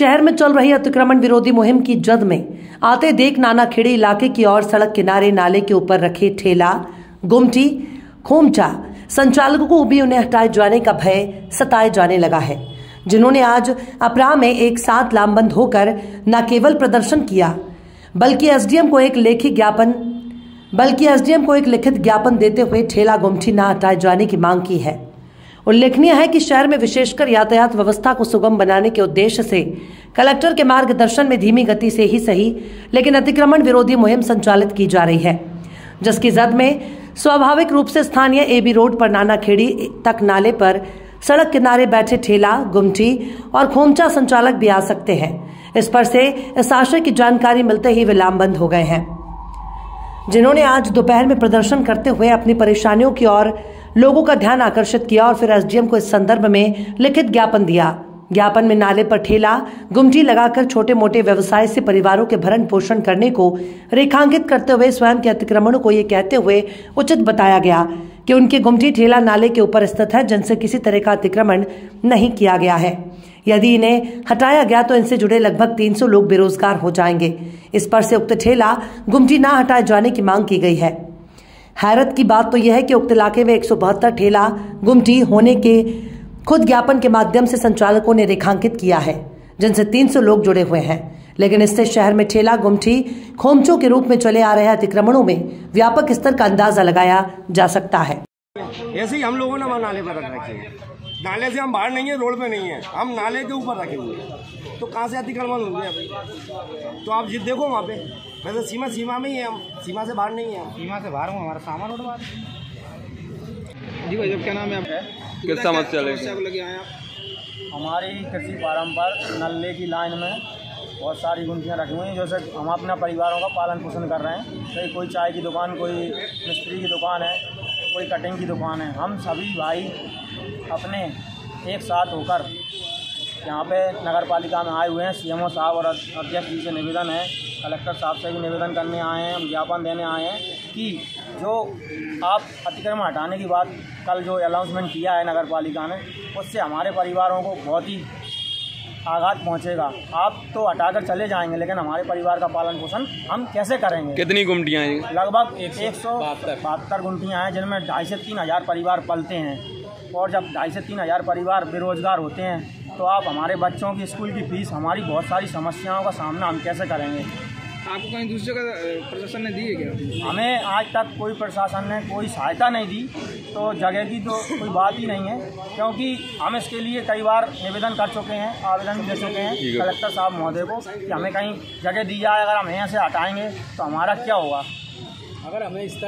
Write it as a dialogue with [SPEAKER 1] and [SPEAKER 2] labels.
[SPEAKER 1] शहर में चल रही अतिक्रमण विरोधी मुहिम की जद में आते देख नानाखेड़ी इलाके की ओर सड़क किनारे नाले के ऊपर रखे ठेला, गुमटी, खोमचा संचालकों को भी उन्हें हटाए जाने का भय सताए जाने लगा है, जिन्होंने आज अपराह में एक साथ लामबंद होकर न केवल प्रदर्शन किया बल्कि एसडीएम को एक लिखित ज्ञापन देते हुए ठेला गुमटी न हटाए जाने की मांग की है। उल्लेखनीय है कि शहर में विशेषकर यातायात व्यवस्था को सुगम बनाने के उद्देश्य से कलेक्टर के मार्गदर्शन में धीमी गति से ही सही लेकिन अतिक्रमण विरोधी मुहिम संचालित की जा रही है, जिसकी जद में स्वाभाविक रूप से स्थानीय एबी रोड पर नानाखेड़ी तक नाले पर सड़क किनारे बैठे ठेला, गुमटी और खोमचा संचालक भी आ सकते हैं। इस पर से इस आशय की जानकारी मिलते ही वे लामबंद हो गए हैं, जिन्होंने आज दोपहर में प्रदर्शन करते हुए अपनी परेशानियों की ओर लोगों का ध्यान आकर्षित किया और फिर एसडीएम को इस संदर्भ में लिखित ज्ञापन दिया। ज्ञापन में नाले पर ठेला, गुमटी लगाकर छोटे मोटे व्यवसाय से परिवारों के भरण पोषण करने को रेखांकित करते हुए स्वयं के अतिक्रमणों को ये कहते हुए उचित बताया गया कि उनके गुमटी ठेला नाले के ऊपर स्थित है, जिनसे किसी तरह का अतिक्रमण नहीं किया गया है। यदि इन्हें हटाया गया तो इनसे जुड़े लगभग 300 लोग बेरोजगार हो जाएंगे। इस पर से उक्त ठेला, गुमटी ना हटाए जाने की मांग की गई है। हैरत की बात तो यह है कि उक्त इलाके में 172 ठेला, गुमटी होने के खुद ज्ञापन के माध्यम से संचालकों ने रेखांकित किया है, जिनसे 300 लोग जुड़े हुए हैं, लेकिन इससे शहर में ठेला, गुमटी, खोमचों के रूप में चले आ रहे अतिक्रमणों में व्यापक स्तर का अंदाजा लगाया जा सकता है।
[SPEAKER 2] ऐसे ही हम लोगों ने वहाँ नाले पर रख रखे हैं। नाले से हम बाहर नहीं है, रोड पे नहीं है, हम नाले के ऊपर रखे हुए हैं, तो कहाँ से अतिक्रमण हो गया भाई? तो आप जिद देखो वहाँ पे, वैसे सीमा में ही है, हम सीमा से बाहर नहीं है। सीमा से बाहर हूँ, हमारा सामान उठवा जी भाई। जब क्या नाम है आपका? किस समस्या लगे आए आप?
[SPEAKER 3] हमारी कृषि फार्म पर नल्ले की लाइन में बहुत सारी गुमटियाँ रखी हुई हैं, जैसे हम अपना परिवारों का पालन पोषण कर रहे हैं। कोई चाय की दुकान, कोई मिस्त्री की दुकान है, कोई कटिंग की दुकान है। हम सभी भाई अपने एक साथ होकर यहाँ पे नगर पालिका में आए हुए हैं। सीएमओ साहब और अध्यक्ष जी से निवेदन है, कलेक्टर साहब से भी निवेदन करने आए हैं, हम ज्ञापन देने आए हैं कि जो आप अतिक्रमण हटाने की बात कल जो अनाउंसमेंट किया है नगर पालिका ने, उससे हमारे परिवारों को बहुत ही आघात पहुंचेगा। आप तो हटाकर चले जाएंगे, लेकिन हमारे परिवार का पालन पोषण हम कैसे करेंगे?
[SPEAKER 2] कितनी गुमटियाँ हैं?
[SPEAKER 3] लगभग 172 गुमटियाँ हैं, जिनमें 2,500 से 3,000 परिवार पलते हैं। और जब 2,500 से 3,000 परिवार बेरोजगार होते हैं तो आप हमारे बच्चों की स्कूल की फीस, हमारी बहुत सारी समस्याओं का सामना हम कैसे करेंगे?
[SPEAKER 2] आपको कहीं दूसरे का प्रशासन ने दी है क्या?
[SPEAKER 3] हमें आज तक कोई प्रशासन ने कोई सहायता नहीं दी, तो जगह की तो कोई बात ही नहीं है, क्योंकि हम इसके लिए कई बार निवेदन कर चुके हैं, आवेदन दे चुके हैं कलेक्टर साहब महोदय को कि हमें कहीं जगह दी जाए। अगर हम यहाँ से हटाएंगे तो हमारा क्या होगा?
[SPEAKER 2] अगर हमें इस